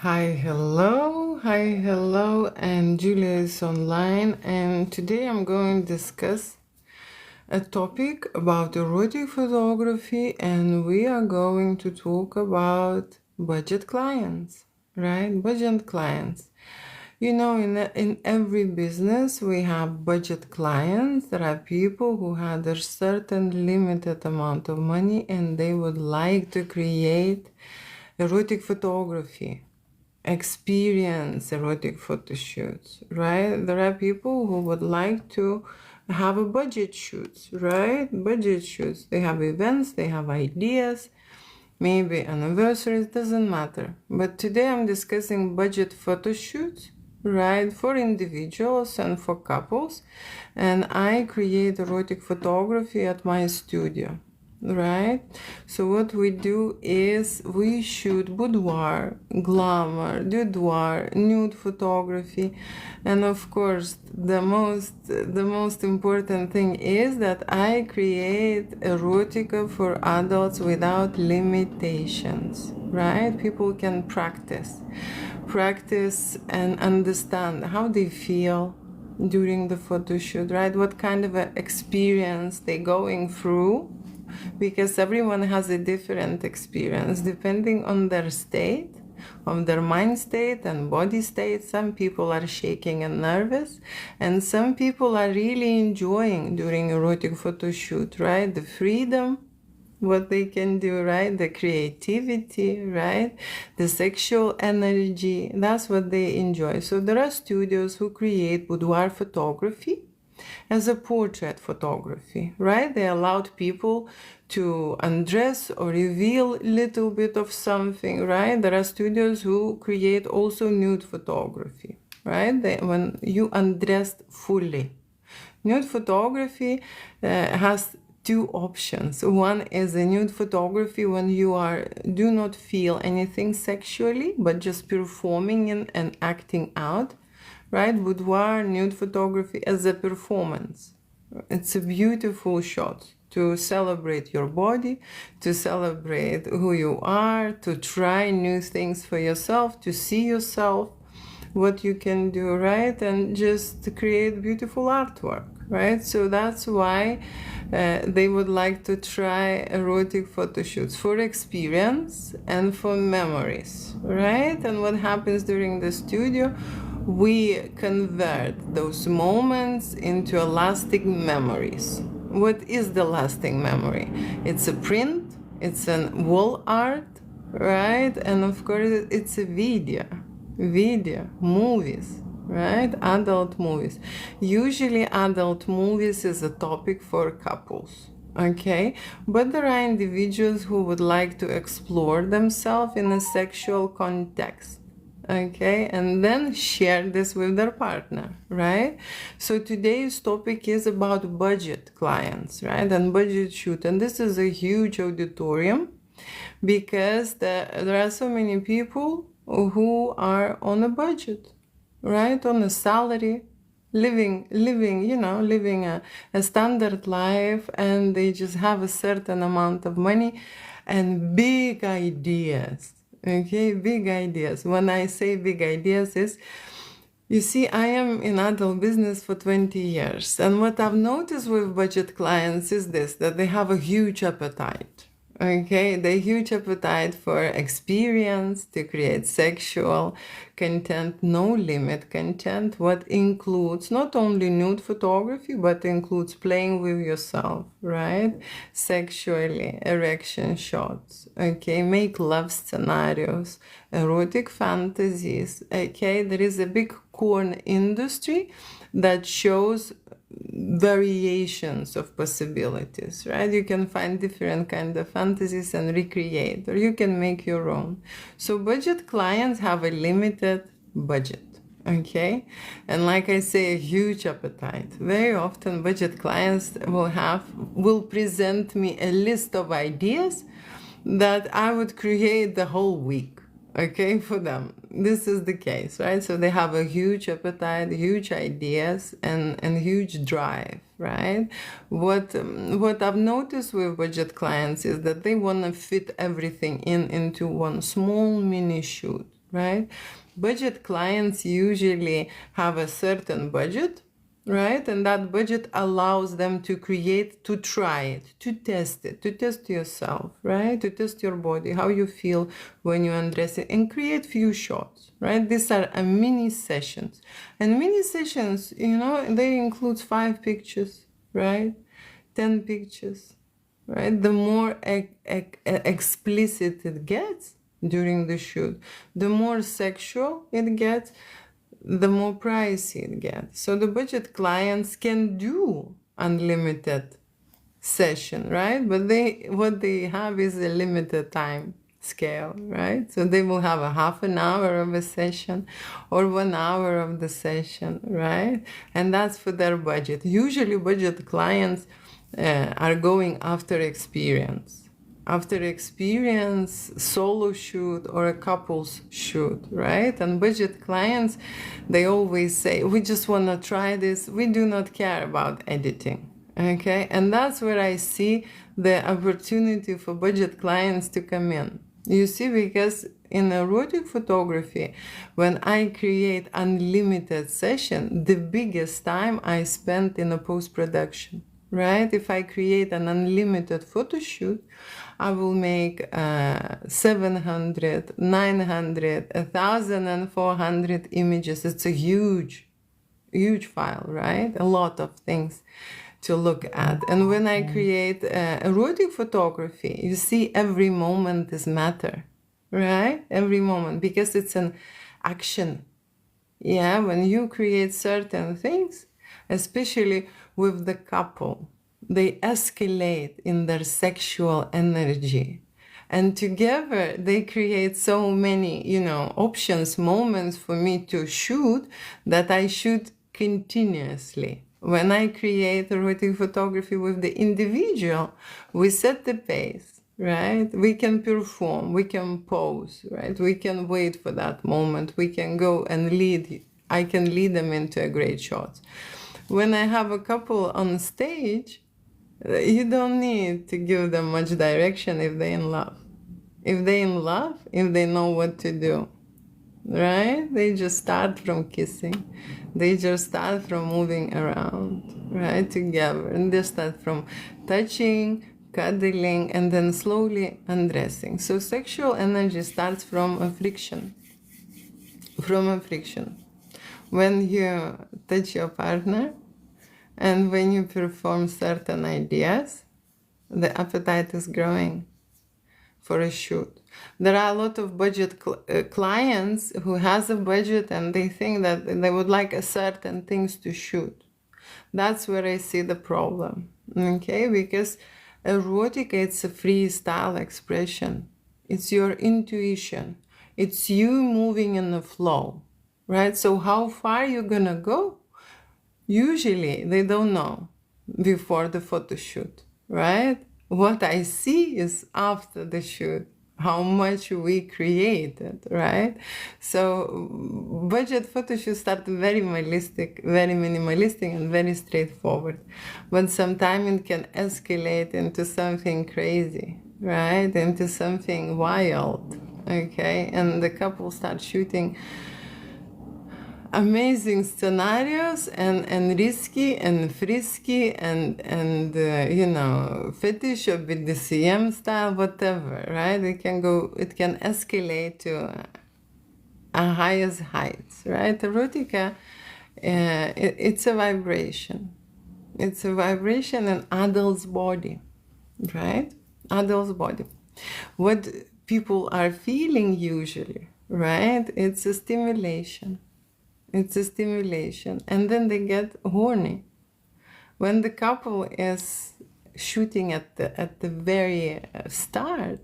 Hi, hello, and Julia is online, and today I'm going to discuss a topic about erotic photography, and we are going to talk about budget clients, right? Budget clients. In every business, we have budget clients. There are people who had a certain limited amount of money and they would like to create erotic photography, experience erotic photo shoots, right? There are people who would like to have a budget shoots, right? Budget shoots. They have events, they have ideas, maybe anniversaries, doesn't matter. But today I'm discussing budget photo shoots, right, for individuals and for couples. And I create erotic photography at my studio, right? So what we do is we shoot boudoir, glamour, boudoir, nude photography, and of course the most important thing is that I create erotica for adults without limitations, right? People can practice and understand how they feel during the photo shoot, right? What kind of an experience they're going through, because everyone has a different experience depending on their state, on their mind state and body state. Some people are shaking and nervous, and some people are really enjoying during erotic photo shoot, right? The freedom, what they can do, right? The creativity, right? The sexual energy, that's what they enjoy. So there are studios who create boudoir photography as a portrait photography, right? They allowed people to undress or reveal a little bit of something, right? There are studios who create also nude photography, right? When you undressed fully. Nude photography has two options. One is a nude photography when you do not feel anything sexually, but just performing and acting out, right? Boudoir nude photography as a performance. It's a beautiful shot to celebrate your body, to celebrate who you are, to try new things for yourself, to see yourself, what you can do, right? And just to create beautiful artwork, right? So that's why they would like to try erotic photo shoots for experience and for memories, right? And what happens during the studio, we convert those moments into lasting memories. What is the lasting memory? It's a print, it's a wall art, right? And of course it's a video, movies, right? Adult movies. Usually adult movies is a topic for couples, okay? But there are individuals who would like to explore themselves in a sexual context, okay, and then share this with their partner, right? So today's topic is about budget clients, right? And budget shoot. And this is a huge auditorium because there are so many people who are on a budget, right? On a salary, living a standard life, and they just have a certain amount of money and big ideas, okay? Big ideas. When I say big ideas is, you see, I am in adult business for 20 years, and what I've noticed with budget clients is this, that they have a huge appetite. Okay, the huge appetite for experience, to create sexual content, no limit content, what includes not only nude photography, but includes playing with yourself, right? Sexually, erection shots, okay, make love scenarios, erotic fantasies, okay? There is a big porn industry that shows variations of possibilities, right? You can find different kind of fantasies and recreate, or you can make your own. So budget clients have a limited budget, okay? And like I say, a huge appetite. Very often budget clients will present me a list of ideas that I would create the whole week, okay, for them. This is the case, right? So they have a huge appetite, huge ideas, and huge drive, right? What I've noticed with budget clients is that they want to fit everything into one small mini shoot, right? Budget clients usually have a certain budget, right? And that budget allows them to create, to try it, to test yourself, right? To test your body, how you feel when you undress it, and create few shots, right? These are a mini sessions. And mini sessions, you know, they include 5 pictures, right? 10 pictures, right? The more explicit it gets during the shoot, the more sexual it gets, the more pricey it gets. So the budget clients can do unlimited session, right? But what they have is a limited time scale, right? So they will have a half an hour of a session or 1 hour of the session, right? And that's for their budget. Usually budget clients are going after experience. After experience, solo shoot or a couples shoot, right? And budget clients, they always say, we just want to try this. We do not care about editing, okay? And that's where I see the opportunity for budget clients to come in. You see, because in erotic photography, when I create unlimited session, the biggest time I spend in a post-production, right? If I create an unlimited photo shoot, I will make 700, 900, 1,400 images. It's a huge file, right? A lot of things to look at. And when I create erotic photography, you see every moment is matter, right? Every moment, because it's an action. Yeah, when you create certain things, especially with the couple, they escalate in their sexual energy. And together they create so many, you know, options, moments for me to shoot that I shoot continuously. When I create erotic photography with the individual, we set the pace, right? We can perform, we can pose, right? We can wait for that moment. We can go and lead. I can lead them into a great shot. When I have a couple on stage, you don't need to give them much direction if they're in love. If they're in love, if they know what to do, right? They just start from kissing. They just start from moving around, right, together. And they start from touching, cuddling, and then slowly undressing. So sexual energy starts from a friction. From a friction. When you touch your partner, and when you perform certain ideas, the appetite is growing for a shoot. There are a lot of budget clients who has a budget and they think that they would like a certain things to shoot. That's where I see the problem, okay? Because erotica, it's a freestyle expression. It's your intuition. It's you moving in the flow, right? So how far you're gonna go? Usually they don't know before the photo shoot, right? What I see is after the shoot, how much we created, right? So budget photo shoots start very minimalistic, and very straightforward. But sometimes it can escalate into something crazy, right? Into something wild, okay? And the couple start shooting amazing scenarios and risky and frisky and you know, fetish or BDSM style, whatever, right? It can escalate to a highest heights, right? Erotica, it's a vibration. It's a vibration in adult's body, right? Adult's body. What people are feeling usually, right? It's a stimulation. It's a stimulation, and then they get horny. When the couple is shooting at the very start,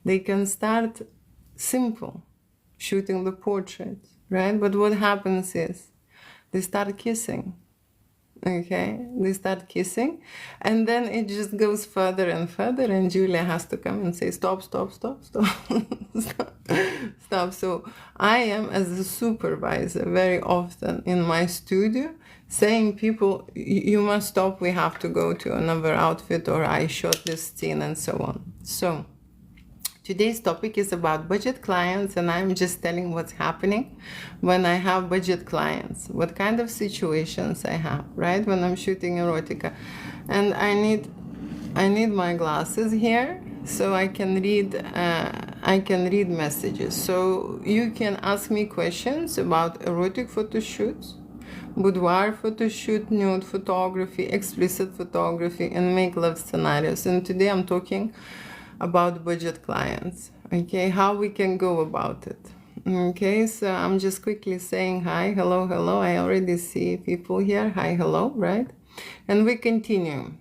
they can start simple, shooting the portraits, right? But what happens is they start kissing, okay? They start kissing, and then it just goes further and further, and Julia has to come and say, stop, stop, stop, stop, stop, stop. So I am, as a supervisor, very often in my studio saying, people, you must stop, we have to go to another outfit, or I shot this scene, and so on. So Today's topic is about budget clients, and I'm just telling what's happening when I have budget clients, what kind of situations I have, right? When I'm shooting erotica. And I need my glasses here so I can read messages. So you can ask me questions about erotic photo shoots, boudoir photo shoot, nude photography, explicit photography, and make love scenarios. And today I'm talking about budget clients, okay, how we can go about it. Okay, so I'm just quickly saying hi, hello. I already see people here. Hi, hello, right? And we continue.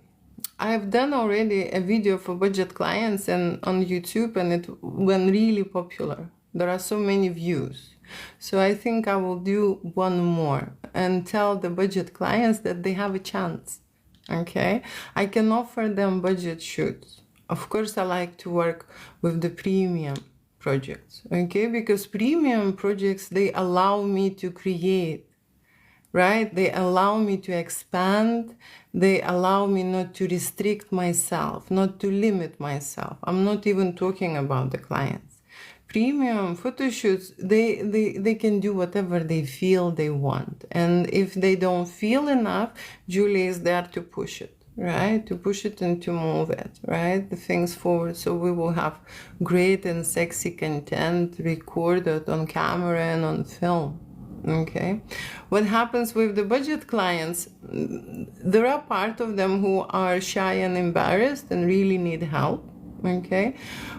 I've done already a video for budget clients and on YouTube, and it went really popular. There are so many views. So I think I will do one more and tell the budget clients that they have a chance. Okay, I can offer them budget shoots. Of course, I like to work with the premium projects, okay, because premium projects, they allow me to create, right? They allow me to expand. They allow me not to restrict myself, not to limit myself. I'm not even talking about the clients. Premium photo shoots, they can do whatever they feel they want. And if they don't feel enough, Julie is there to push it, right? To push it and to move it, right? The things forward. So we will have great and sexy content recorded on camera and on film. Okay, what happens with the budget clients? There are part of them who are shy and embarrassed and really need help. Okay,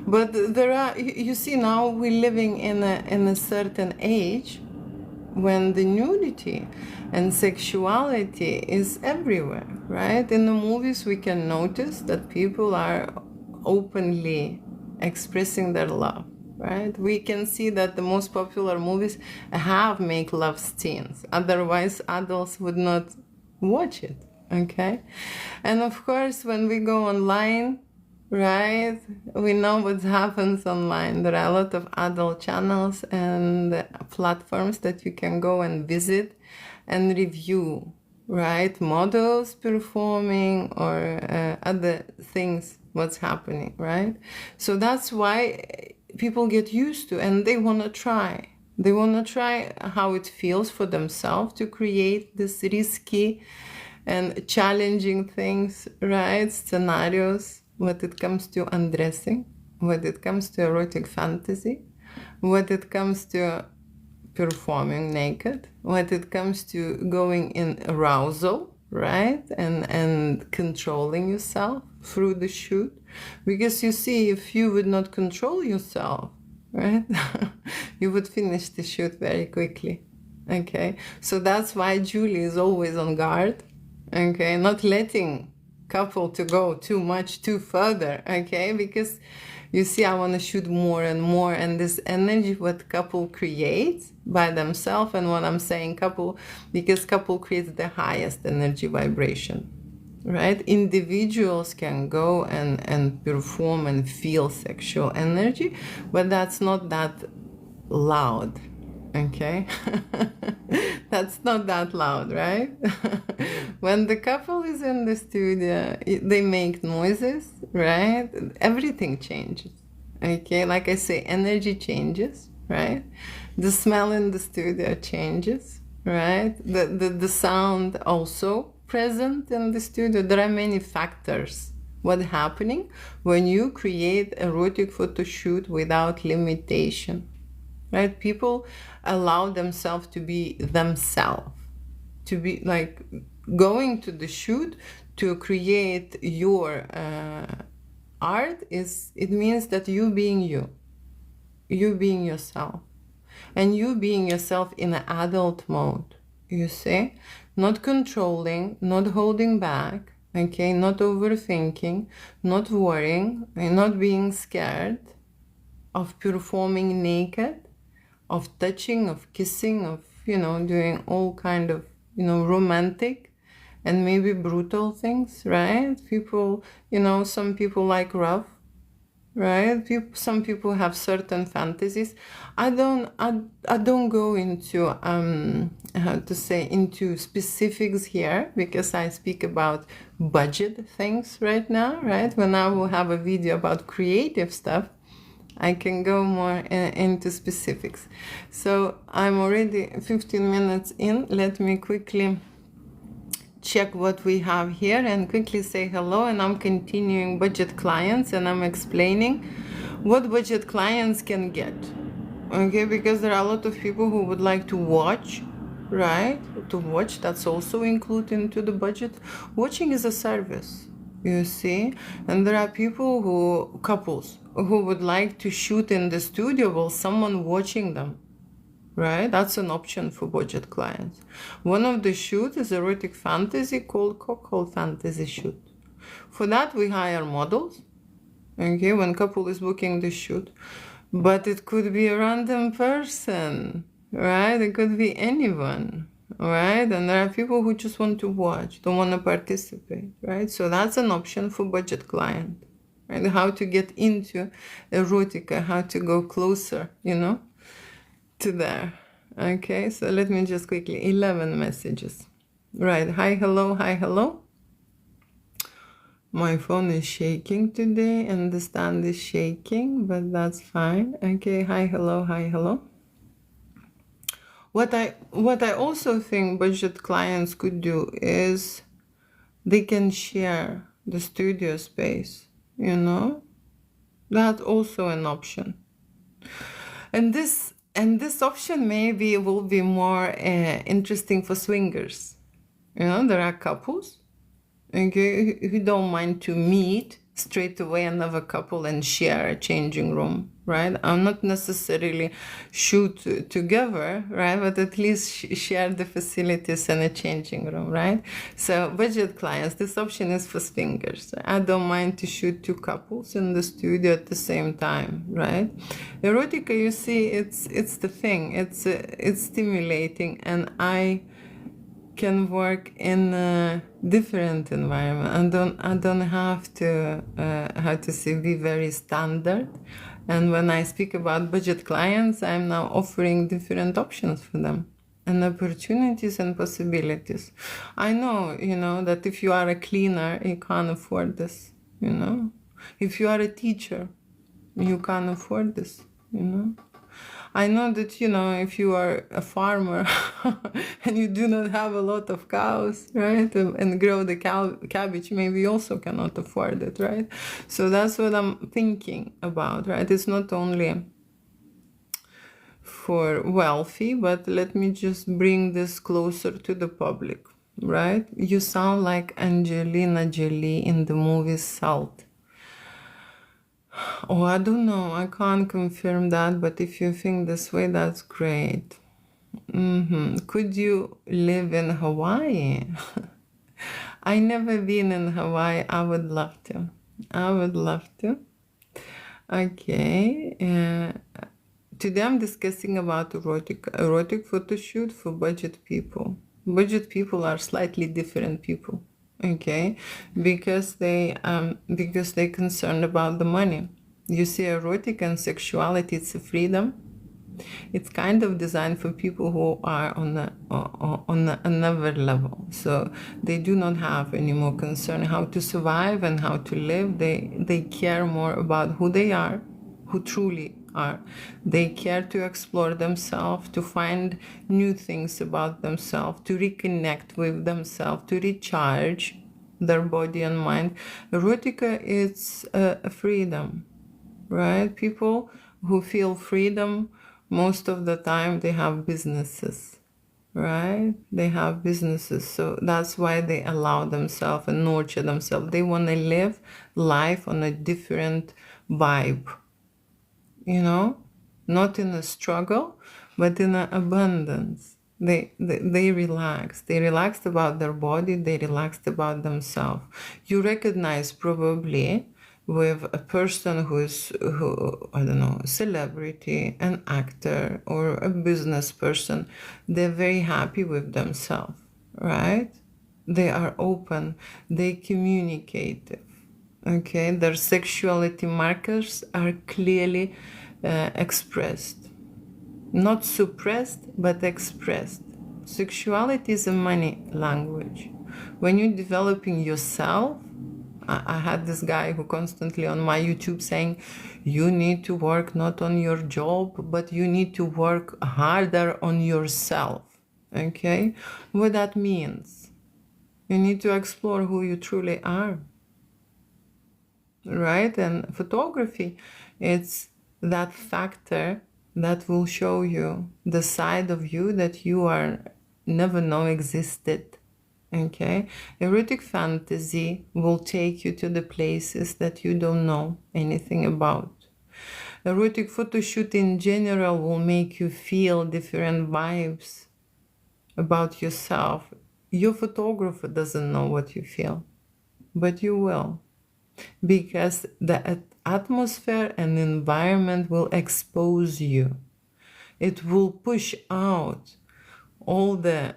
but there are, you see, now we're living in a certain age when the nudity and sexuality is everywhere, right? In the movies, we can notice that people are openly expressing their love, right? We can see that the most popular movies have make love scenes. Otherwise, adults would not watch it, okay? And of course, when we go online, right, we know what happens online. There are a lot of adult channels and platforms that you can go and visit and review, right? Models performing or other things, what's happening, right? So that's why people get used to, and they want to try. They want to try how it feels for themselves to create this risky and challenging things, right? Scenarios, when it comes to undressing, when it comes to erotic fantasy, when it comes to performing naked, when it comes to going in arousal, right? And controlling yourself through the shoot. Because you see, if you would not control yourself, right, you would finish the shoot very quickly. Okay, so that's why Julie is always on guard, okay, not letting couple to go too much too further, okay, because you see, I want to shoot more and more, and this energy what couple creates by themselves. And when I'm saying couple, because couple creates the highest energy vibration, right? Individuals can go and perform and feel sexual energy, but that's not that loud, okay? That's not that loud, right? When the couple is in the studio, they make noises, right? Everything changes, okay? Like I say, energy changes, right? The smell in the studio changes, right? The sound also present in the studio. There are many factors. What's happening when you create erotic photo shoot without limitation, right? People allow themselves to be themselves, to be like going to the shoot to create your art. It means that you being you being yourself, and you being yourself in an adult mode, you see, not controlling, not holding back, okay, not overthinking, not worrying, and not being scared of performing naked, of touching, of kissing, of, doing all kind of, romantic and maybe brutal things, right? People, some people like rough, right? Some people have certain fantasies. I don't go into how to say, into specifics here, because I speak about budget things right now, right? When I will have a video about creative stuff, I can go more into specifics. So I'm already 15 minutes in. Let me quickly check what we have here and quickly say hello. And I'm continuing budget clients, and I'm explaining what budget clients can get. Okay, because there are a lot of people who would like to watch, right? To watch, that's also included into the budget. Watching is a service, you see. And there are people couples who would like to shoot in the studio while someone watching them, right? That's an option for budget clients. One of the shoots is erotic fantasy called Cockhold Fantasy Shoot. For that, we hire models, okay, when couple is booking the shoot. But it could be a random person, right? It could be anyone, right? And there are people who just want to watch, don't want to participate, right? So that's an option for budget client, right? How to get into erotica, how to go closer, to there. Okay, so let me just quickly, 11 messages. Right, hi, hello, hi, hello. My phone is shaking today and the stand is shaking, but that's fine. Okay, hi, hello, hi, hello. What I also think budget clients could do is they can share the studio space, That's also an option. And this option maybe will be more interesting for swingers. There are couples, okay, who don't mind to meet straight away another couple and share a changing room, right? I'm not necessarily shoot together, right? But at least share the facilities and a changing room, right? So budget clients, this option is for swingers. I don't mind to shoot two couples in the studio at the same time, right? Erotica, you see, it's the thing. It's stimulating, and I can work in a different environment. I don't have to be very standard. And when I speak about budget clients, I'm now offering different options for them and opportunities and possibilities. I know, that if you are a cleaner, you can't afford this, If you are a teacher, you can't afford this, I know that, if you are a farmer and you do not have a lot of cows, right, and grow the cabbage, maybe you also cannot afford it, right? So that's what I'm thinking about, right? It's not only for wealthy, but let me just bring this closer to the public, right? You sound like Angelina Jolie in the movie Salt. Oh, I don't know. I can't confirm that, but if you think this way, that's great. Could you live in Hawaii? I never been in Hawaii. I would love to. Okay. Today I'm discussing about erotic photo shoot for budget people. Budget people are slightly different people. Okay, because they're concerned about the money. You see, erotic and sexuality, it's a freedom. It's kind of designed for people who are on another level. So they do not have any more concern how to survive and how to live. They care more about who they are, who truly are. They care to explore themselves, to find new things about themselves, to reconnect with themselves, to recharge their body and mind. Erotica is a freedom, right? People who feel freedom, most of the time they have businesses, right? They have businesses. So that's why they allow themselves and nurture themselves. They want to live life on a different vibe, not in a struggle, but in an abundance. They relax. They relaxed about their body. They relaxed about themselves. You recognize probably with a person who I don't know, a celebrity, an actor, or a business person. They're very happy with themselves, right? They are open. They communicate. Okay, their sexuality markers are clearly expressed. Not suppressed, but expressed. Sexuality is a money language. When you're developing yourself, I had this guy who constantly on my YouTube saying, you need to work not on your job, but you need to work harder on yourself. Okay? What that means? You need to explore who you truly are. Right? And photography, it's that factor that will show you the side of you that you are never know existed. Okay? Erotic fantasy will take you to the places that you don't know anything about. Erotic photo shoot in general will make you feel different vibes about yourself. Your photographer doesn't know what you feel, but you will, because the atmosphere and environment will expose you. It will push out all the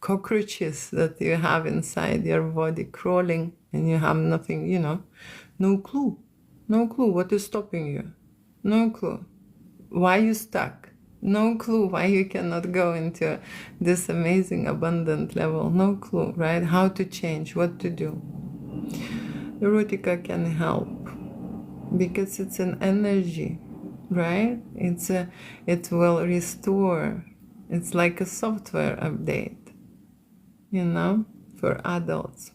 cockroaches that you have inside your body crawling, and you have nothing, no clue. No clue what is stopping you. No clue why you stuck. No clue why you cannot go into this amazing abundant level. No clue, right? How to change, what to do. Erotica can help because it's an energy, right? It will restore. It's like a software update, for adults,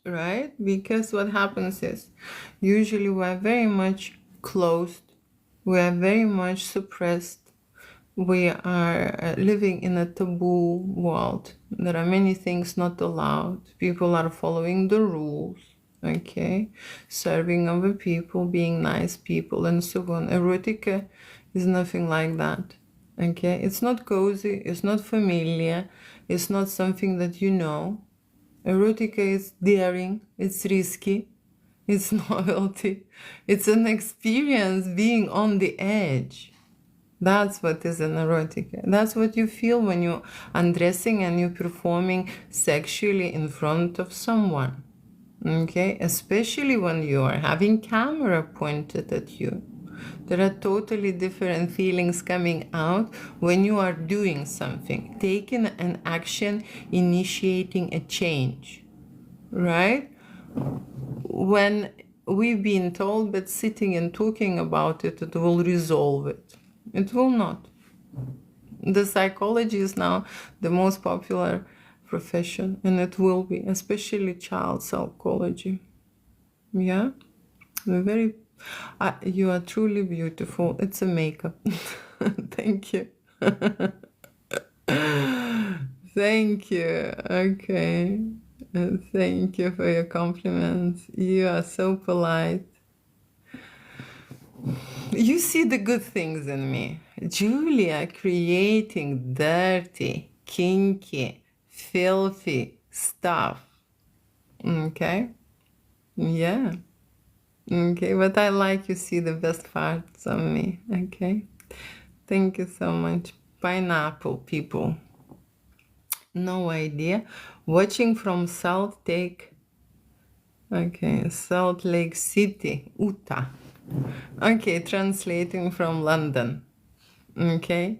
right? Because what happens is usually we are very much closed, we are very much suppressed, we are living in a taboo world. There are many things not allowed. People are following the rules, okay? Serving other people, being nice people, and so on. Erotica is nothing like that, okay? It's not cozy, it's not familiar, it's not something that you know. Erotica is daring, it's risky, it's novelty, it's an experience being on the edge. That's what is an erotica. That's what you feel when you're undressing and you're performing sexually in front of someone. Okay? Especially when you are having camera pointed at you. There are totally different feelings coming out when you are doing something, taking an action, initiating a change. Right? When we've been told that sitting and talking about it, it will resolve it. It will not. The psychology is now the most popular profession, and it will be, especially child psychology. Yeah? You are truly beautiful. It's a makeup. Thank you. Thank you. Okay. Thank you for your compliments. You are so polite. You see the good things in me. Julia creating dirty, kinky, filthy stuff. Okay? Yeah. Okay, but I like you see the best parts of me. Okay? Thank you so much. Pineapple people. No idea. Watching from Salt Lake. Okay, Salt Lake City, Utah. Okay, translating from London. Okay.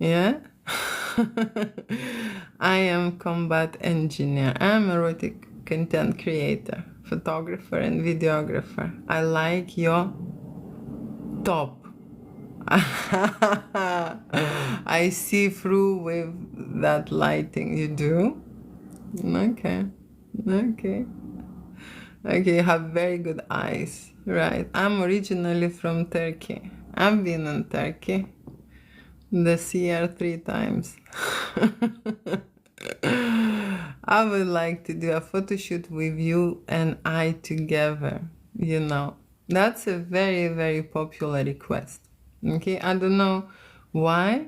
Yeah. I am combat engineer. I'm erotic content creator, photographer, and videographer. I like your top. I see through with that lighting. You do? Okay. Okay. Okay, you have very good eyes. Right. I'm originally from Turkey. I've been in Turkey this year 3 times. I would like to do a photo shoot with you and I together. That's a very, very popular request. Okay, I don't know why,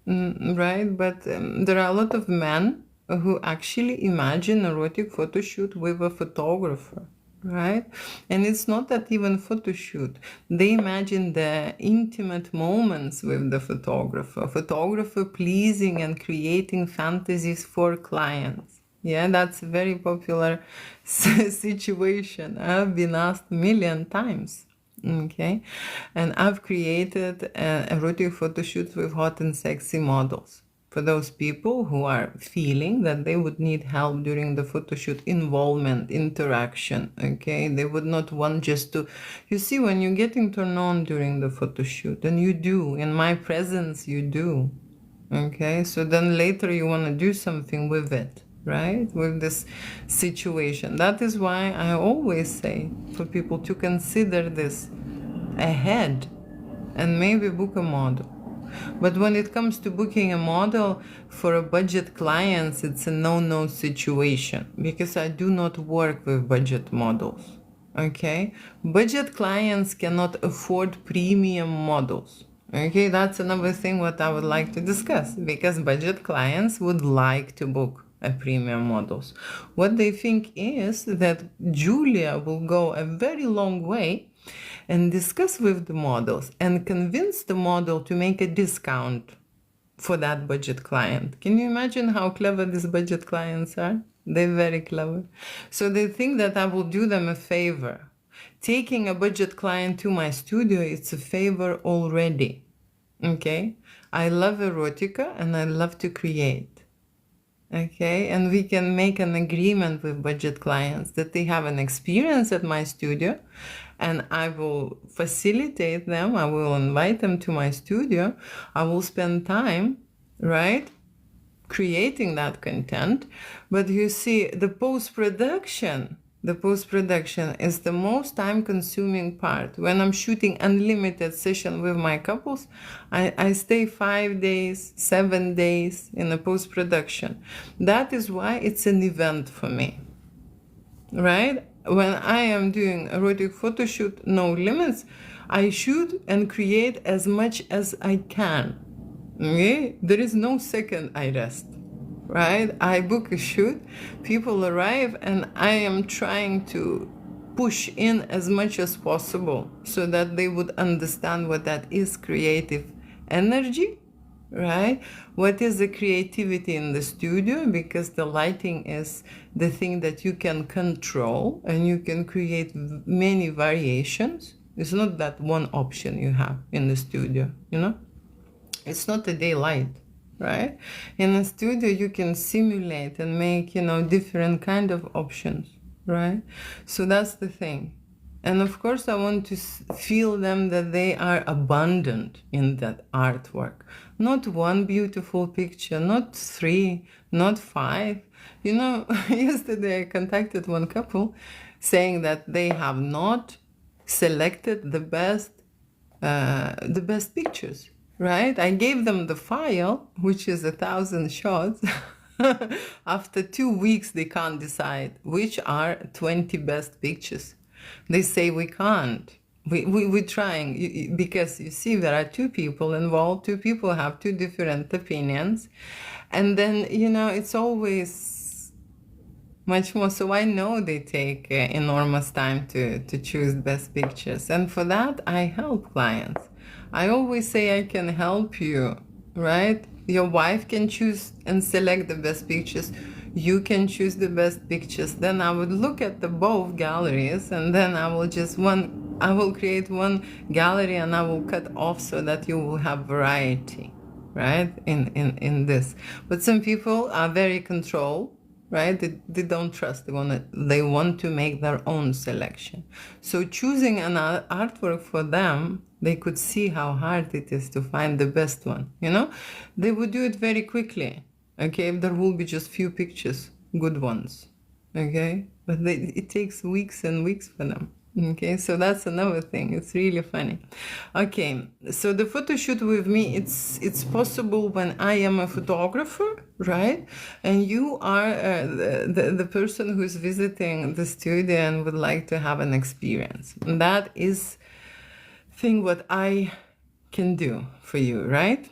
right? But there are a lot of men who actually imagine erotic photo shoot with a photographer, right? And it's not that even photo shoot. They imagine the intimate moments with the photographer pleasing and creating fantasies for clients. Yeah, that's a very popular situation. I've been asked a million times. Okay, and I've created erotic photo shoots with hot and sexy models, for those people who are feeling that they would need help during the photo shoot, involvement, interaction, okay? They would not want just to, you see, when you're getting turned on during the photo shoot, and you do, in my presence, you do, okay? So then later you want to do something with it, right? With this situation. That is why I always say for people to consider this ahead and maybe book a model. But when it comes to booking a model for a budget clients, it's a no-no situation because I do not work with budget models, okay? Budget clients cannot afford premium models, okay? That's another thing what I would like to discuss because budget clients would like to book a premium models. What they think is that Julia will go a very long way and discuss with the models and convince the model to make a discount for that budget client. Can you imagine how clever these budget clients are? They're very clever. So they think that I will do them a favor. Taking a budget client to my studio, it's a favor already. Okay? I love erotica and I love to create. Okay, and we can make an agreement with budget clients that they have an experience at my studio and I will facilitate them. I will invite them to my studio. I will spend time, right, creating that content. But you see, the post-production is the most time-consuming part. When I'm shooting unlimited session with my couples, I stay 5 days, 7 days in the post-production. That is why it's an event for me, right? When I am doing erotic photo shoot, no limits, I shoot and create as much as I can, okay? There is no second I rest. Right? I book a shoot, people arrive, and I am trying to push in as much as possible so that they would understand what that is creative energy, right? What is the creativity in the studio? Because the lighting is the thing that you can control and you can create many variations. It's not that one option you have in the studio, you know? It's not a daylight. Right? In a studio, you can simulate and make, different kind of options, right? So that's the thing. And of course, I want to feel them that they are abundant in that artwork. Not one beautiful picture, not 3, not 5. Yesterday I contacted one couple saying that they have not selected the best pictures. Right? I gave them the file, which is 1,000 shots. After 2 weeks, they can't decide which are 20 best pictures. They say we can't. We're trying because you see there are 2 people involved. 2 people have 2 different opinions. And then, it's always much more. So I know they take enormous time to choose best pictures. And for that, I help clients. I always say I can help you, right? Your wife can choose and select the best pictures. You can choose the best pictures. Then I would look at the both galleries and then I will create one gallery and I will cut off so that you will have variety, right? In this. But some people are very controlled. Right? They don't trust. They want to make their own selection. So choosing an artwork for them, they could see how hard it is to find the best one. They would do it very quickly. Okay, if there will be just few pictures, good ones. Okay, but it takes weeks and weeks for them. Okay, so that's another thing. It's really funny. Okay, so the photo shoot with me, it's possible when I am a photographer, right? And you are the person who is visiting the studio and would like to have an experience. And that is thing what I can do for you, right?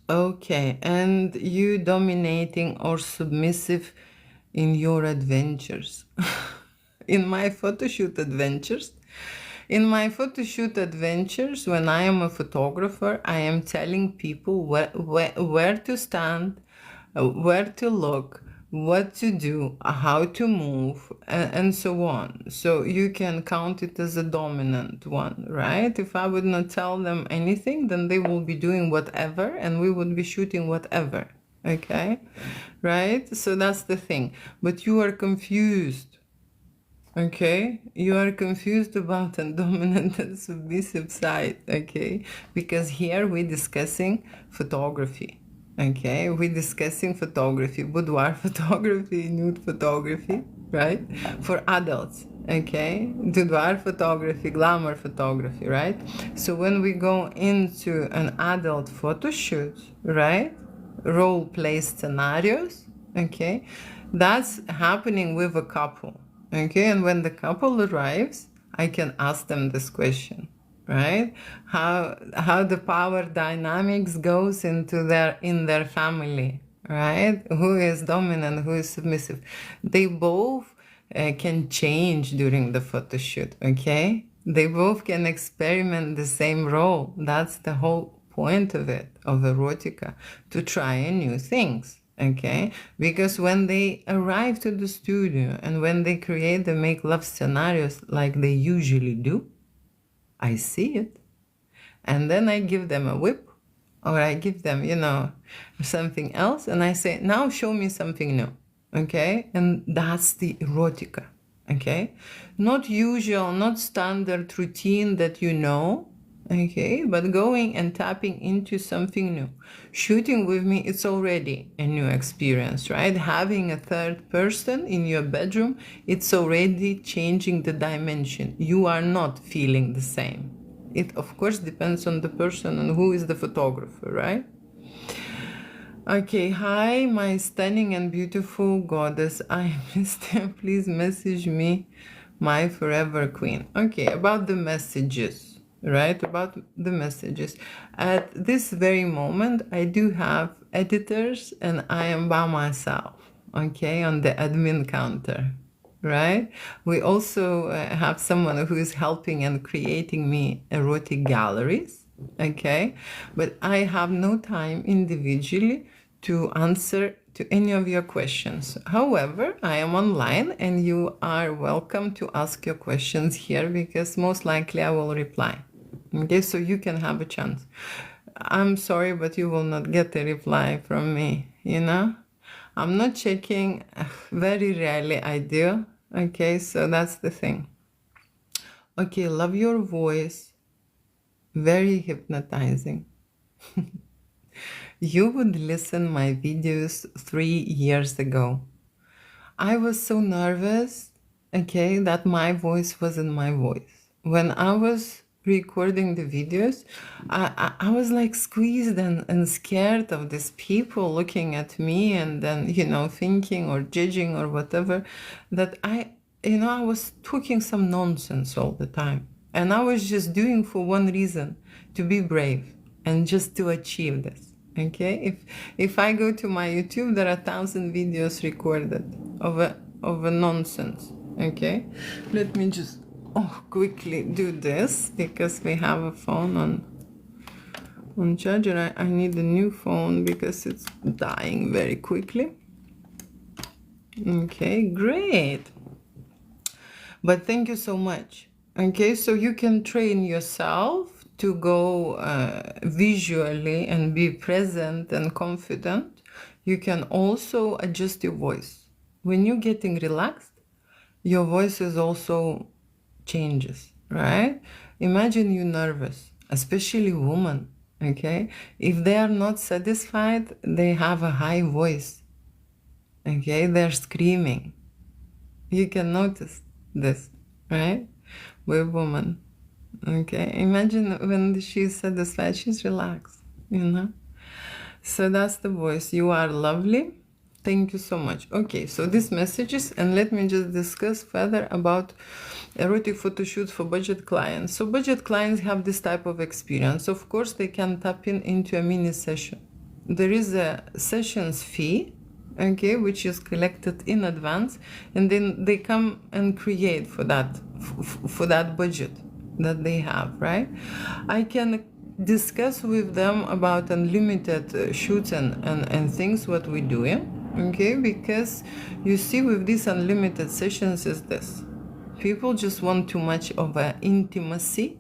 Okay, and you dominating or submissive in your adventures. In my photo shoot adventures, when I am a photographer, I am telling people where to stand, where to look, what to do, how to move, and so on. So you can count it as a dominant one, right? If I would not tell them anything, then they will be doing whatever and we would be shooting whatever, okay? Right? So that's the thing. But you are confused, okay? You are confused about the dominant and submissive side, okay? Because here we're discussing photography. Okay, we're discussing photography, boudoir photography, nude photography, right? For adults, okay? Boudoir photography, glamour photography, right? So when we go into an adult photo shoot, right? Role play scenarios, okay? That's happening with a couple, okay? And when the couple arrives, I can ask them this question, right? How the power dynamics goes into their family, right? Who is dominant, who is submissive? They both can change during the photo shoot, okay? They both can experiment the same role. That's the whole point of it, of erotica, to try new things, okay? Because when they arrive to the studio and when they create the make love scenarios like they usually do, I see it. And then I give them a whip or I give them, something else. And I say, now show me something new. Okay. And that's the erotica. Okay. Not usual, not standard routine that you know. Okay. But going and tapping into something new. Shooting with me, it's already a new experience, right? Having a third person in your bedroom, it's already changing the dimension. You are not feeling the same. It, of course, depends on the person and who is the photographer, right? Okay, hi, my stunning and beautiful goddess. I missed you. Please message me, my forever queen. Okay, about the messages, right? About the messages. At this very moment, I do have editors and I am by myself, okay, on the admin counter. Right? We also have someone who is helping and creating me erotic galleries, okay? But I have no time individually to answer to any of your questions. However, I am online and you are welcome to ask your questions here because most likely I will reply. Okay, so you can have a chance. I'm sorry, but you will not get a reply from me, I'm not checking, very rarely I do. Okay, so that's the thing. Okay, love your voice. Very hypnotizing. You would listen my videos 3 years ago. I was so nervous, okay, that my voice wasn't my voice. When I was recording the videos, I was like squeezed and scared of these people looking at me and then, thinking or judging or whatever, that I was talking some nonsense all the time. And I was just doing for one reason, to be brave and just to achieve this. Okay, if I go to my YouTube, there are 1,000 videos recorded of a nonsense. Okay, let me just quickly do this because we have a phone on charger. I need a new phone because it's dying very quickly. Okay, great. But thank you so much. Okay, so you can train yourself to go visually and be present and confident. You can also adjust your voice. When you're getting relaxed, your voice is also changes, right? Imagine you're nervous, especially women, okay? If they are not satisfied, they have a high voice, okay? They're screaming. You can notice this, right? With women, okay? Imagine when she's satisfied, she's relaxed, So that's the voice. You are lovely. Thank you so much. Okay, so these messages, and let me just discuss further about erotic photo shoots for budget clients. So budget clients have this type of experience. Of course, they can tap into a mini session. There is a sessions fee, okay, which is collected in advance, and then they come and create for that budget that they have, right? I can discuss with them about unlimited shoots and things what we're doing, Okay, because you see, with these unlimited sessions is this: people just want too much of an intimacy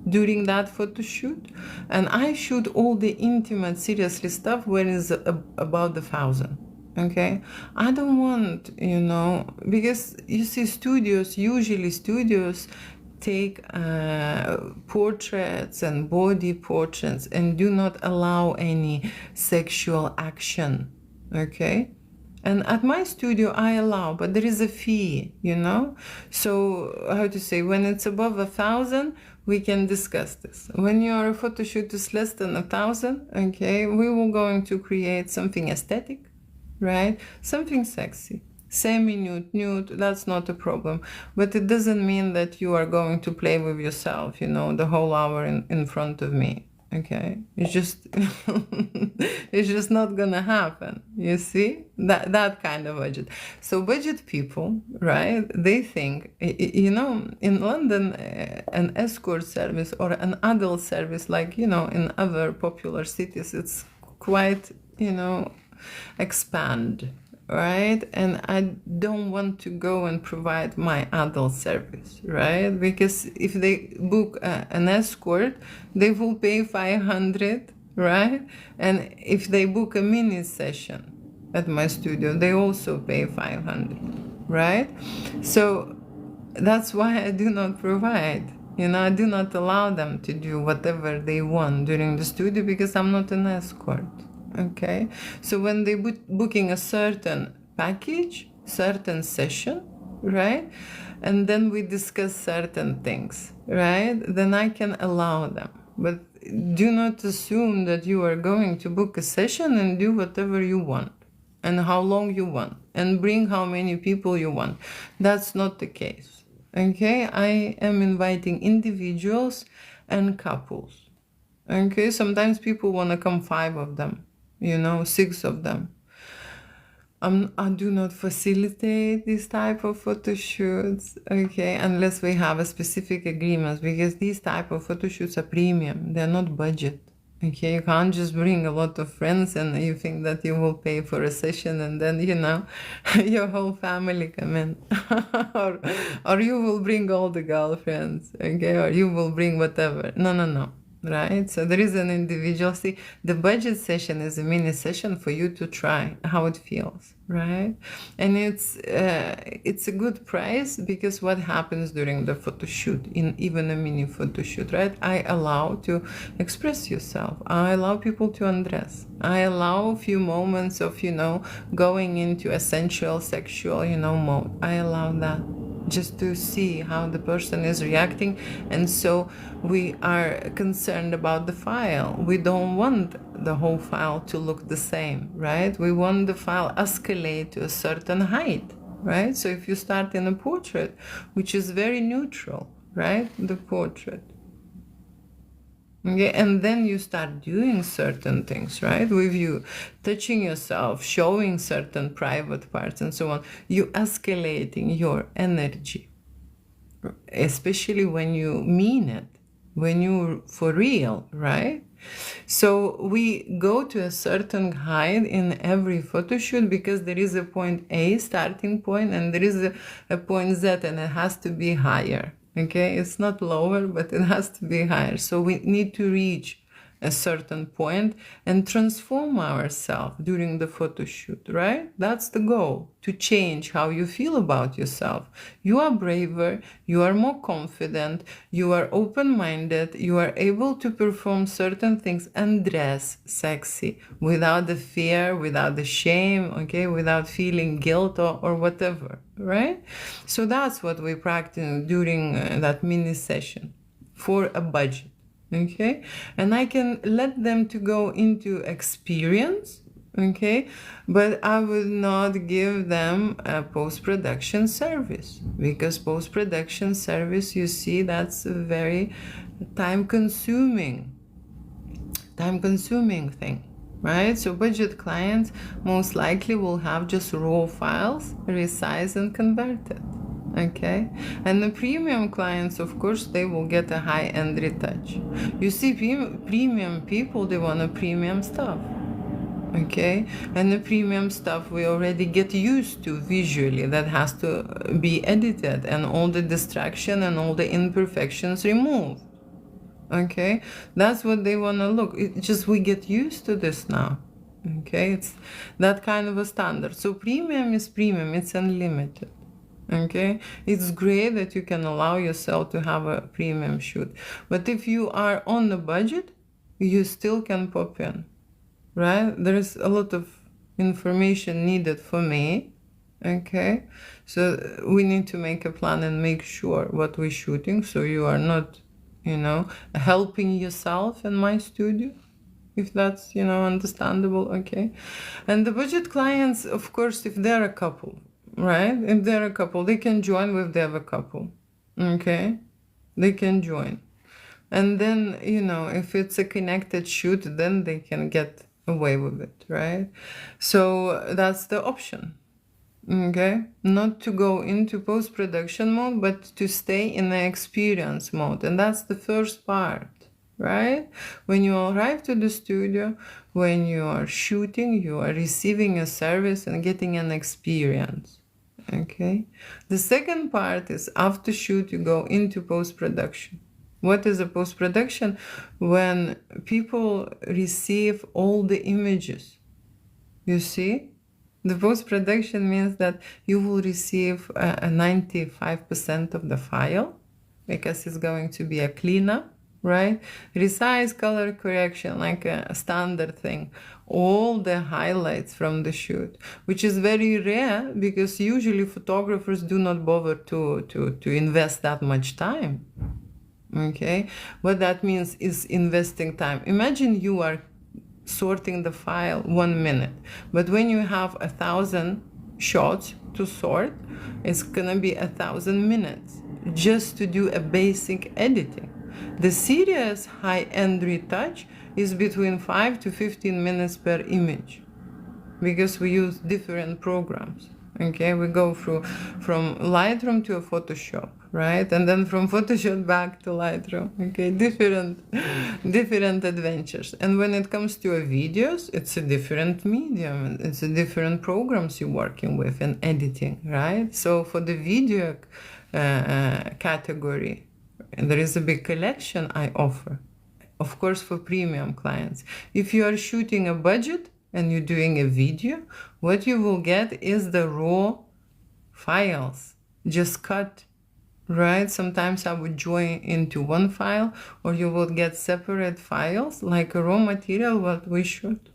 during that photo shoot, and I shoot all the intimate, seriously stuff when it's about 1,000. Okay, I don't want, because you see, usually studios take portraits and body portraits and do not allow any sexual action. Okay, and at my studio I allow, but there is a fee, so how to say, when it's above 1,000 we can discuss this. When your photo shoot is less than 1,000, okay, we will going to create something aesthetic, right? Something sexy, semi-nude, that's not a problem. But it doesn't mean that you are going to play with yourself, the whole hour in front of me. Okay, it's just it's just not gonna happen. You see, that kind of budget. So budget people, right? They think, in London, an escort service or an adult service, like in other popular cities, it's quite expand, right? And I don't want to go and provide my adult service, right? Because if they book an escort, they will pay 500, right? And if they book a mini session at my studio, they also pay 500, right? So that's why I do not provide. I do not allow them to do whatever they want during the studio, because I'm not an escort. Okay, so when they booking a certain package, certain session, right, and then we discuss certain things, right, then I can allow them. But do not assume that you are going to book a session and do whatever you want and how long you want and bring how many people you want. That's not the case. Okay, I am inviting individuals and couples. Okay, sometimes people want to come 5 of them, 6 of them. I do not facilitate this type of photo shoots, okay, unless we have a specific agreement, because these type of photo shoots are premium, they're not budget. Okay, you can't just bring a lot of friends and you think that you will pay for a session and then, your whole family come in. or you will bring all the girlfriends, okay, or you will bring whatever. No. Right? So there is an individual. See, the budget session is a mini session for you to try how it feels, right? And it's a good price, because what happens during the photo shoot, in even a mini photo shoot, right? I allow to express yourself. I allow people to undress. I allow a few moments of, going into a sensual, sexual, mode. I allow that, just to see how the person is reacting. And so we are concerned about the file. We don't want the whole file to look the same, right? We want the file escalate to a certain height, right? So if you start in a portrait, which is very neutral, right? The portrait. Okay, and then you start doing certain things, right? With you touching yourself, showing certain private parts and so on, you escalating your energy, especially when you mean it, when you for real, right? So we go to a certain height in every photo shoot, because there is a point A, starting point, and there is a point Z, and it has to be higher. Okay, it's not lower, but it has to be higher. So we need to reach a certain point and transform ourselves during the photo shoot, right? That's the goal, to change how you feel about yourself. You are braver, you are more confident, you are open-minded, you are able to perform certain things and dress sexy without the fear, without the shame, okay, without feeling guilt or whatever, right? So that's what we practice during that mini session for a budget. Okay, and I can let them to go into experience, okay, but I would not give them a post-production service, because post-production service, you see, that's a very time-consuming thing, right? So budget clients most likely will have just raw files, resize and converted. Okay, and the premium clients, of course, they will get a high-end retouch. You see, premium people, they want a premium stuff. okay? And the premium stuff we already get used to visually, that has to be edited and all the distraction and all the imperfections removed, okay? That's what they want to look. It just, we get used to this now, okay? It's that kind of a standard. So premium is premium, it's unlimited, okay? It's great that you can allow yourself to have a premium shoot, but if you are on the budget, you still can pop in, right? There's a lot of information needed for me, okay? So we need to make a plan and make sure what we're shooting, so you are not, you know, helping yourself in my studio, if that's, you know, understandable, okay? And the budget clients, of course, if they're a couple, right? If they're a couple, they can join if they have a couple, okay? They can join. And then, you know, if it's a connected shoot, then they can get away with it, right? So that's the option, okay? Not to go into post-production mode, but to stay in the experience mode. And that's the first part, right? When you arrive to the studio, when you are shooting, you are receiving a service and getting an experience, okay? The second part is after shoot, you go into post-production. What is a post-production? When people receive all the images, you see? The post-production means that you will receive a 95% of the file, because it's going to be a cleanup, right? Resize, color correction, like a standard thing. All the highlights from the shoot, which is very rare, because usually photographers do not bother to invest that much time. Okay, what that means is investing time. Imagine you are sorting the file 1 minute, but when you have 1,000 shots to sort, it's gonna be 1,000 minutes just to do a basic editing. The serious high-end retouch is between 5 to 15 minutes per image, because we use different programs. Okay, we go from Lightroom to a Photoshop, right? And then from Photoshop back to Lightroom. Okay, different adventures. And when it comes to videos, it's a different medium. It's a different programs you're working with and editing, right? So for the video category, there is a big collection I offer. Of course, for premium clients. If you are shooting a budget and you're doing a video, what you will get is the raw files, just cut, right? Sometimes I would join into one file, or you will get separate files, like a raw material, what we shoot.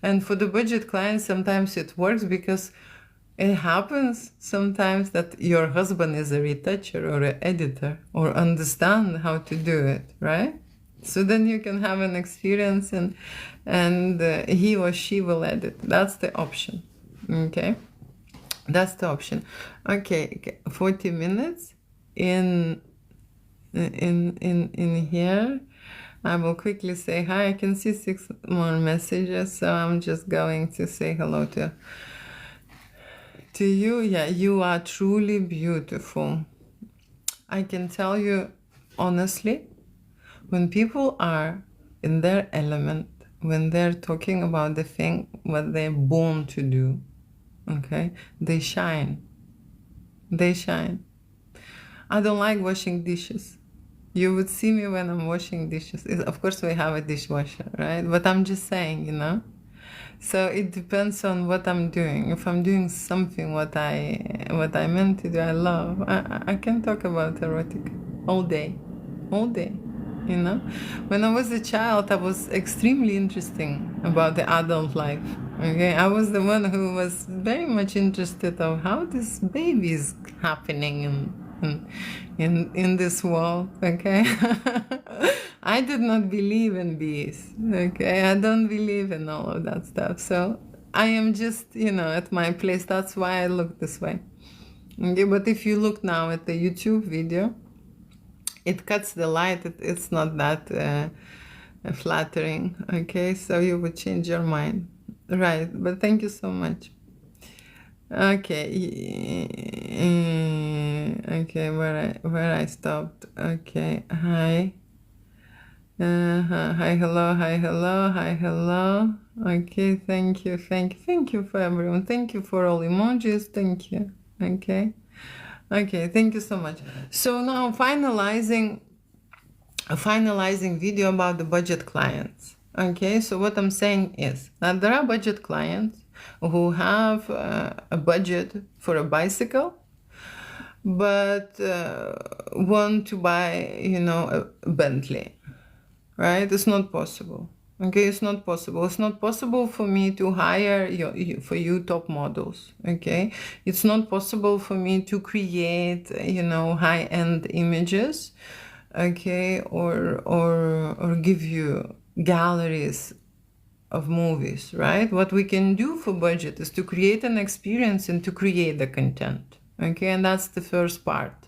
And for the budget clients, sometimes it works, because it happens sometimes that your husband is a retoucher or an editor, or understand how to do it, right? So then you can have an experience, and he or she will edit. That's the option, okay? That's the option. Okay, 40 minutes in here. I will quickly say hi. I can see 6 more messages, so I'm just going to say hello to you. Yeah, you are truly beautiful. I can tell you honestly, when people are in their element, when they're talking about the thing what they're born to do, okay, they shine. They shine. I don't like washing dishes. You would see me when I'm washing dishes. Of course, we have a dishwasher, right? But I'm just saying, you know. So it depends on what I'm doing. If I'm doing something what I meant to do, I love. I can talk about erotic all day, you know. When I was a child, I was extremely interesting about the adult life. Okay, I was the one who was very much interested of how this baby is happening in this world. Okay. I did not believe in bees, okay? I don't believe in all of that stuff. So I am just, you know, at my place. That's why I look this way. Okay, but if you look now at the YouTube video, it cuts the light. It's not that flattering, okay? So you would change your mind. Right, but thank you so much. Okay, okay, where I stopped. Okay, hi. Hi, hello, hi, hello, hi, hello. Okay, thank you, thank you for everyone. Thank you for all emojis. Thank you. Okay, okay, thank you so much. So now finalizing video about the budget clients. Okay, so what I'm saying is that there are budget clients who have a budget for a bicycle, but want to buy, a Bentley, right? It's not possible. Okay, it's not possible. It's not possible for me to hire for you top models. Okay, it's not possible for me to create, high-end images. Okay, or give you galleries of movies, right? What we can do for budget is to create an experience and to create the content. Okay, and that's the first part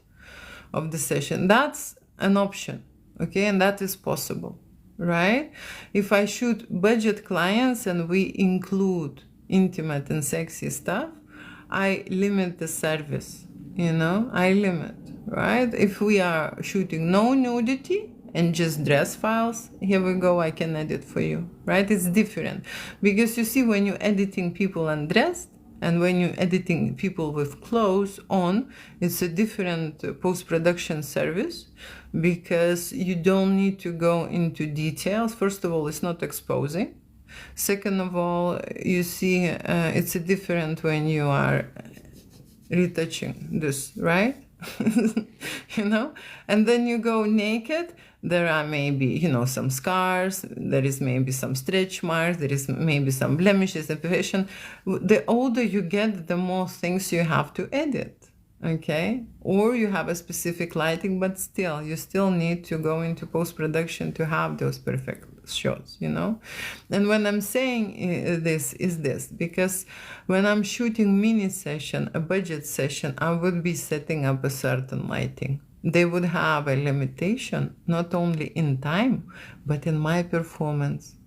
of the session. That's an option. Okay, and that is possible, right? If I shoot budget clients and we include intimate and sexy stuff, I limit the service, I limit, right? If we are shooting no nudity and just dress files, here we go, I can edit for you, right? It's different because you see, when you're editing people undressed and when you're editing people with clothes on, it's a different post-production service because you don't need to go into details. First of all, it's not exposing. Second of all, you see, it's a different when you are retouching this, right? And then you go naked, there are maybe, some scars, there is maybe some stretch marks, there is maybe some blemishes, imperfection. The older you get, the more things you have to edit. Okay, or you have a specific lighting, but still, you still need to go into post-production to have those perfect shots, And when I'm saying this is this, because when I'm shooting mini session, a budget session, I would be setting up a certain lighting. They would have a limitation, not only in time, but in my performance.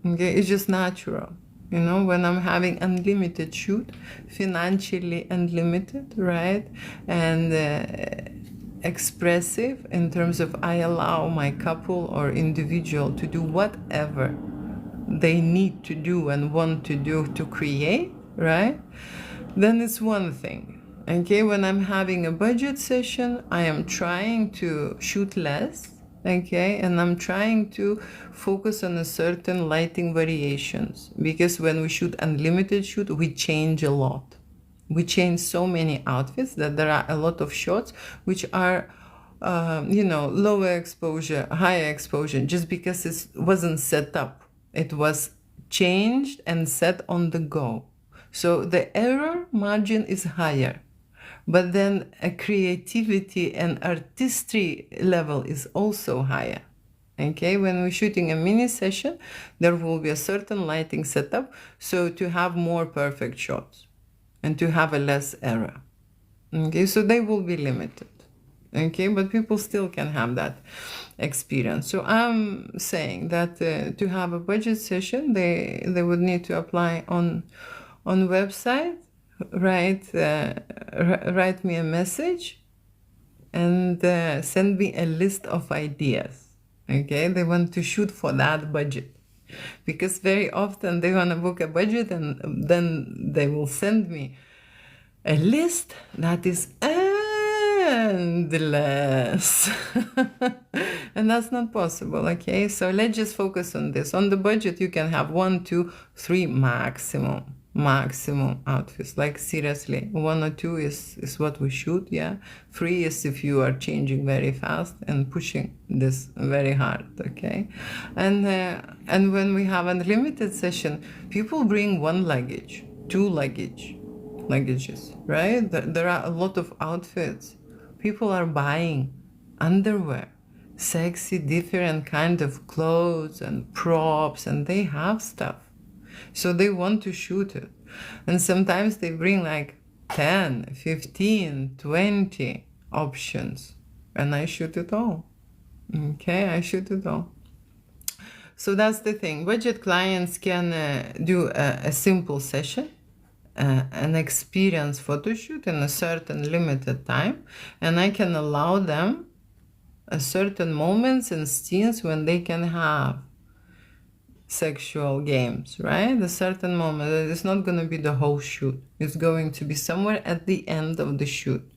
Okay, it's just natural. When I'm having unlimited shoot, financially unlimited, right? And expressive in terms of I allow my couple or individual to do whatever they need to do and want to do to create, right? Then it's one thing. Okay, when I'm having a budget session, I am trying to shoot less. Okay, and I'm trying to focus on a certain lighting variations, because when we shoot unlimited shoot, we change a lot. We change so many outfits that there are a lot of shots which are lower exposure, higher exposure, just because it wasn't set up. It was changed and set on the go. So the error margin is higher. But then a creativity and artistry level is also higher. Okay, when we're shooting a mini session, there will be a certain lighting setup, so to have more perfect shots and to have a less error. Okay, so they will be limited. Okay, but people still can have that experience. So I'm saying that to have a budget session, they would need to apply on website, write me a message and send me a list of ideas. Okay, they want to shoot for that budget, because very often they want to book a budget and then they will send me a list that is endless. And that's not possible. Okay, so let's just focus on this. On the budget, you can have 1, 2, 3 maximum outfits. Like seriously, 1 or 2 is what we shoot. Yeah, 3 is if you are changing very fast and pushing this very hard. Okay, and when we have unlimited session, people bring 1 luggage, 2 luggages, right? There are a lot of outfits. People are buying underwear, sexy, different kind of clothes and props, and they have stuff. So they want to shoot it. And sometimes they bring like 10, 15, 20 options. And I shoot it all. Okay, I shoot it all. So that's the thing. Budget clients can do a simple session, an experience photo shoot in a certain limited time, and I can allow them certain moments and scenes when they can have sexual games, right? A certain moment. It's not going to be the whole shoot. It's going to be somewhere at the end of the shoot,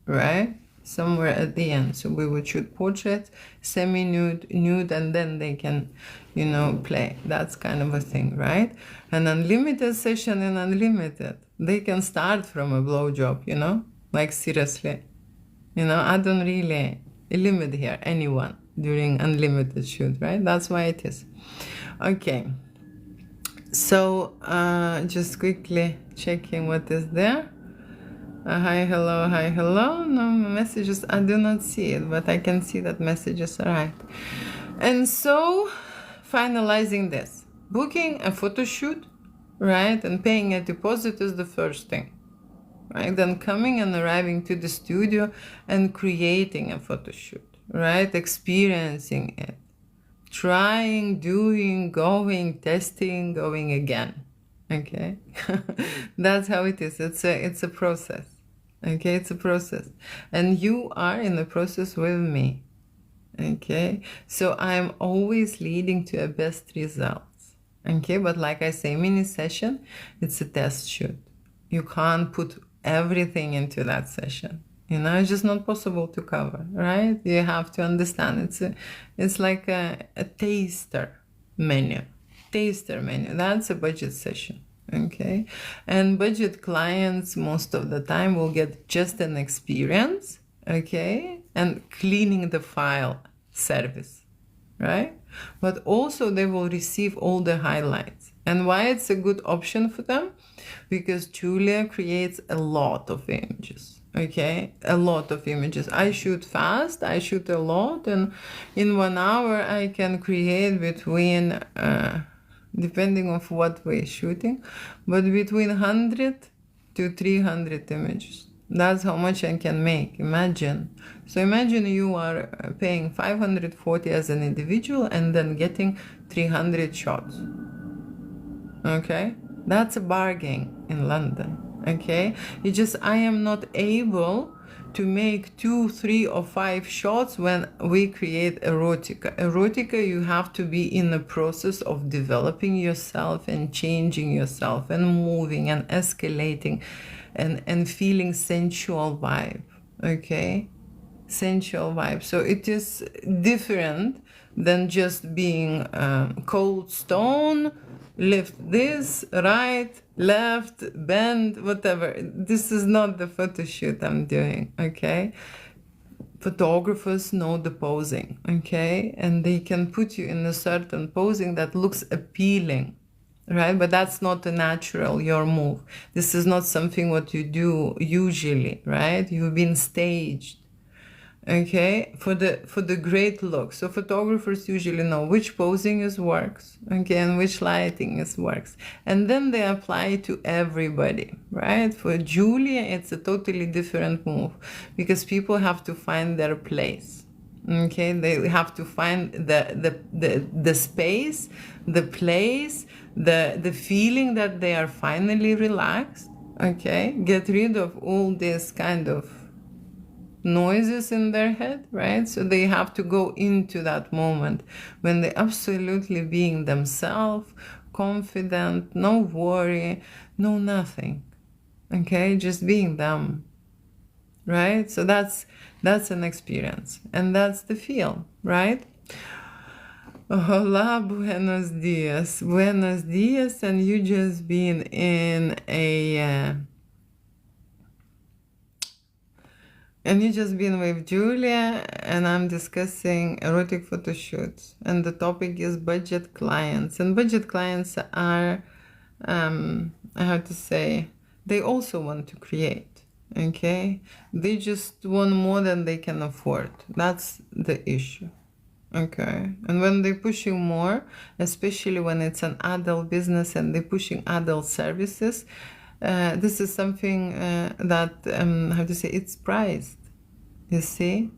right? Somewhere at the end. So we would shoot portraits, semi-nude, nude, and then they can, play. That's kind of a thing, right? An unlimited session in unlimited. They can start from a blowjob, like seriously. I don't really limit here anyone during unlimited shoot, right? That's why it is. Okay. So just quickly checking what is there. Hi, hello. No messages. I do not see it, but I can see that messages arrived. And so, finalizing this, booking a photo shoot, right, and paying a deposit is the first thing, right? Then coming and arriving to the studio and creating a photo shoot, right, experiencing it, trying, doing, going, testing, going again. Okay. That's how it is. It's a process. Okay, it's a process. And you are in the process with me. Okay, so I'm always leading to a best results. Okay, but like I say, mini session, it's a test shoot. You can't put everything into that session. It's just not possible to cover, right? You have to understand it's like a taster menu. That's a budget session. Okay, and budget clients most of the time will get just an experience, okay, and cleaning the file service, right? But also they will receive all the highlights. And why it's a good option for them? Because Julia creates a lot of images, okay, a lot of images. I shoot fast, I shoot a lot, and in 1 hour I can create between depending on what we're shooting, but between 100 to 300 images. That's how much I can make. Imagine. So imagine you are paying 540 as an individual and then getting 300 shots. Okay? That's a bargain in London. Okay? I am not able to make 2, 3, or 5 shots when we create erotica. Erotica, you have to be in the process of developing yourself and changing yourself and moving and escalating and feeling sensual vibe. Okay? Sensual vibe. So it is different than just being cold stone, lift this, right, left, bend, whatever. This is not the photo shoot I'm doing, okay? Photographers know the posing, okay? And they can put you in a certain posing that looks appealing, right? But that's not a natural, your move. This is not something what you do usually, right? You've been staged. Okay, for the great look. So photographers usually know which posing works, okay, and which lighting works. And then they apply it to everybody, right? For Julia, it's a totally different move because people have to find their place. Okay, they have to find the space, the place, the feeling that they are finally relaxed. Okay, get rid of all this kind of noises in their head, right? So they have to go into that moment when they're absolutely being themselves, confident, no worry, no nothing. Okay, just being them, right? So that's an experience, and that's the feel, right? Hola, buenos dias, and you just been in a and you just been with Julia, and I'm discussing erotic photo shoots, and the topic is budget clients. And budget clients are, I have to say, they also want to create, okay? They just want more than they can afford. That's the issue, okay? And when they're pushing more, especially when it's an adult business and they're pushing adult services, this is something that, how to say, it's priced, you see?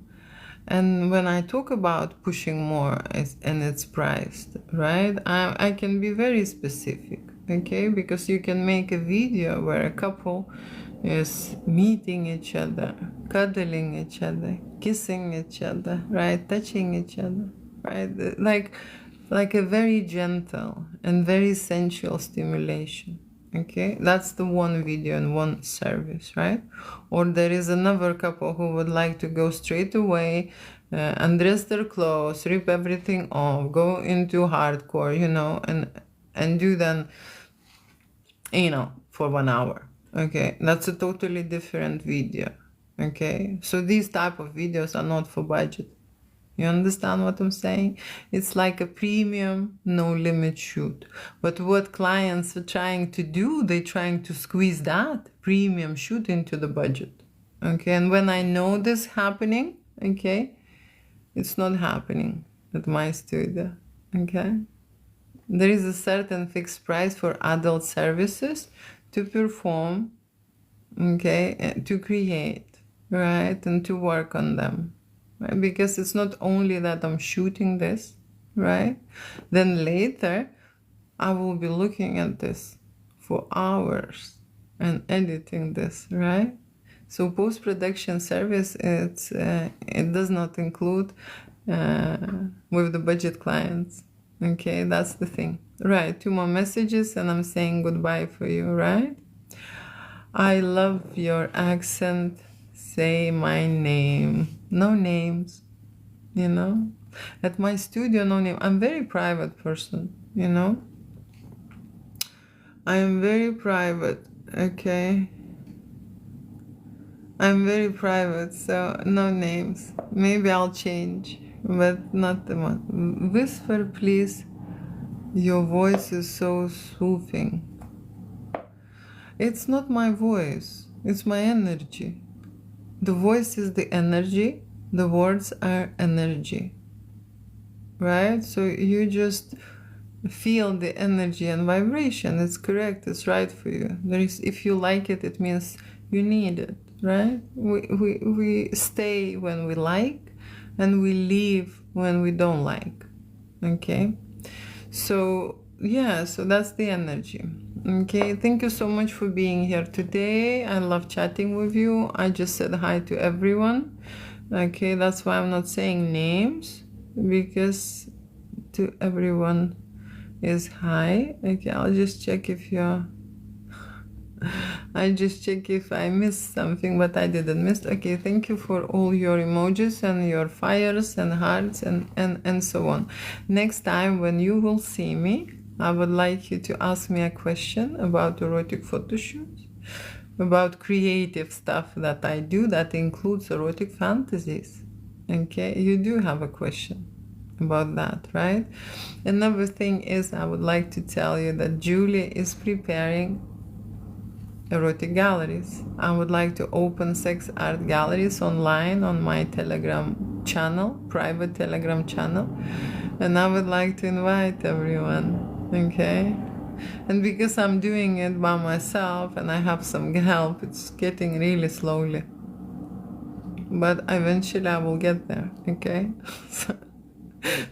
And when I talk about pushing more and it's priced, right, I can be very specific, okay? Because you can make a video where a couple is meeting each other, cuddling each other, kissing each other, right? Touching each other, right? Like a very gentle and very sensual stimulation. Okay, that's the one video and one service, right? Or there is another couple who would like to go straight away, undress their clothes, rip everything off, go into hardcore, and do then, for 1 hour. Okay, that's a totally different video. Okay, so these type of videos are not for budget. You understand what I'm saying? It's like a premium, no limit shoot. But what clients are trying to do, they're trying to squeeze that premium shoot into the budget. Okay, and when I know this happening, okay, it's not happening at my studio. Okay, there is a certain fixed price for adult services to perform, okay, to create, right, and to work on them. Right? Because it's not only that I'm shooting this, right? Then later, I will be looking at this for hours and editing this, right? So post-production service, it does not include with the budget clients. Okay, that's the thing. Right, 2 more messages and I'm saying goodbye for you, right? I love your accent. Say my name. No names, At my studio, no name. I'm very private person, I am very private, okay? I'm very private, so no names. Maybe I'll change, but not the one. Whisper, please. Your voice is so soothing. It's not my voice, it's my energy. The voice is the energy, the words are energy, right? So you just feel the energy and vibration. It's correct, it's right for you. If you like it, it means you need it, right? We stay when we like and we leave when we don't like, okay? So yeah, so that's the energy. Okay, thank you so much for being here today. I love chatting with you. I just said hi to everyone. Okay, that's why I'm not saying names, because to everyone is hi. Okay, I'll just check if you're I just check if I missed something, but I didn't miss. Okay, thank you for all your emojis and your fires and hearts and so on. Next time when you will see me, I would like you to ask me a question about erotic photo shoots, about creative stuff that I do that includes erotic fantasies. Okay, you do have a question about that, right? Another thing is, I would like to tell you that Julie is preparing erotic galleries. I would like to open sex art galleries online on my Telegram channel, private Telegram channel, and I would like to invite everyone, okay? And because I'm doing it by myself and I have some help, it's getting really slowly. But eventually I will get there, okay?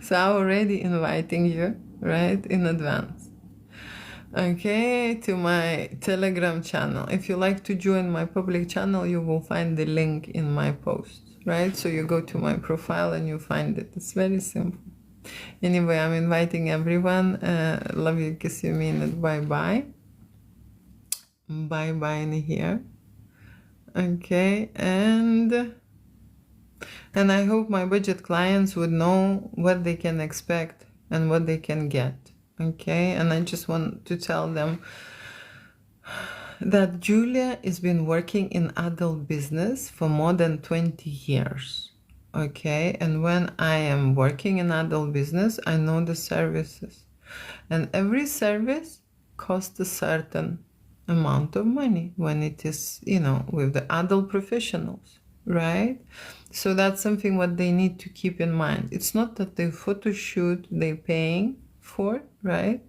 So I'm already inviting you, right, in advance. Okay, to my Telegram channel. If you like to join my public channel, you will find the link in my post, right? So you go to my profile and you find it. It's very simple. Anyway, I'm inviting everyone. Love you, kiss you, mean it. Bye-bye. Bye-bye in here. Okay, and I hope my budget clients would know what they can expect and what they can get. Okay, and I just want to tell them that Julia has been working in adult business for more than 20 years. Okay, and when I am working in adult business, I know the services. And every service costs a certain amount of money when it is, with the adult professionals, right? So that's something what they need to keep in mind. It's not that the photo shoot they're paying for, right?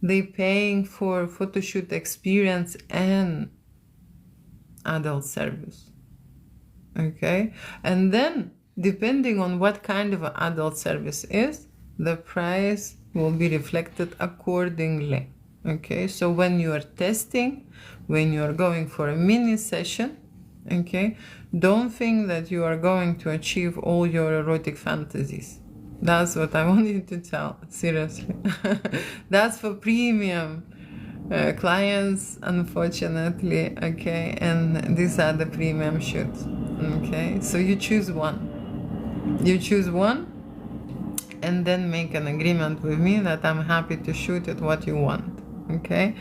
They're paying for photo shoot experience and adult service, okay? And then depending on what kind of an adult service is, the price will be reflected accordingly, Okay, so when you are testing, when you are going for a mini session, okay, don't think that you are going to achieve all your erotic fantasies. That's what I want you to tell, seriously. That's for premium clients, unfortunately, okay, and these are the premium shoots, okay. So you choose one, and then make an agreement with me that I'm happy to shoot at what you want. Okay,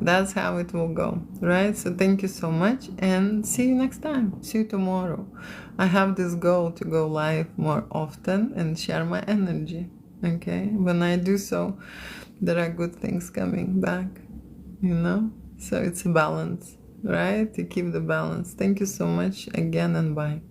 that's how it will go, right? So thank you so much, and see you next time. See you tomorrow. I have this goal to go live more often and share my energy. Okay, when I do so, there are good things coming back, you know? So it's a balance, right? To keep the balance. Thank you so much again, and bye.